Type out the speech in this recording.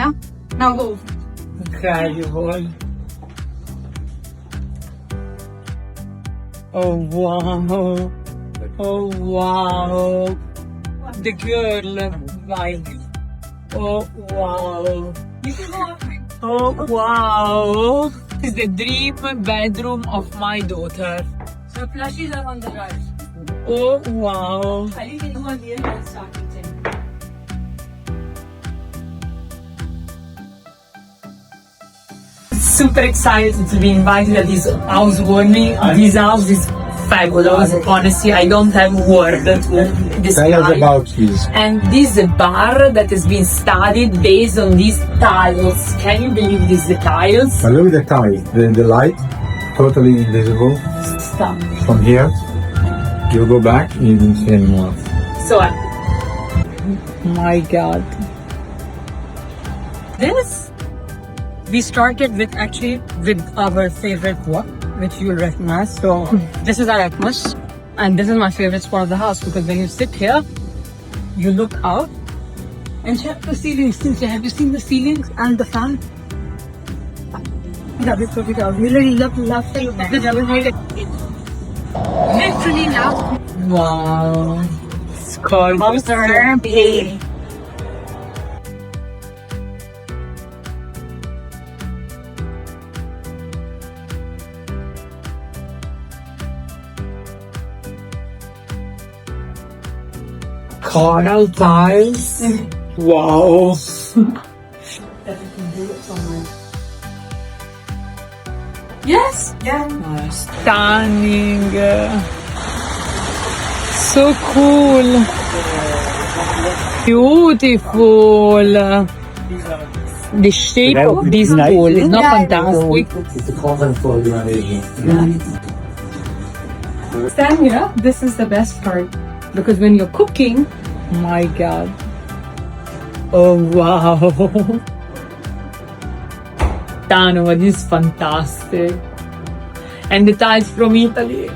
yeah? Now go. Incredible. Oh wow. Oh wow. The girl vibe. Oh wow. You can go up. Oh wow. This is the dream bedroom of my daughter. So plushies are on the right. Oh wow. You can go on here and start eating. Super excited to be invited at this housewarming. This house is fabulous. Honestly, I don't have word to describe. Tell us about this. And this is a bar that has been studied based on these tiles. Can you believe these tiles? But look at the tile, the light, totally invisible. Stop. From here, you go back, you don't see anymore. So, my God. This, we started with our favorite walk, which you'll recognize. So, this is our Atmos. And this is my favorite spot of the house because when you sit here, you look out and check the ceilings. Have you seen the ceilings and the fan? We really love it. Literally now. Wow. It's gorgeous. Baby. Coral tiles. Wow. Yes. Yeah. Stunning. So cool. Beautiful. The shape of this pool is not fantastic. It's a common for the Renovation. Stand here. This is the best part because when you're cooking, my God. Oh wow. Tano, this is fantastic. And the tiles from Italy.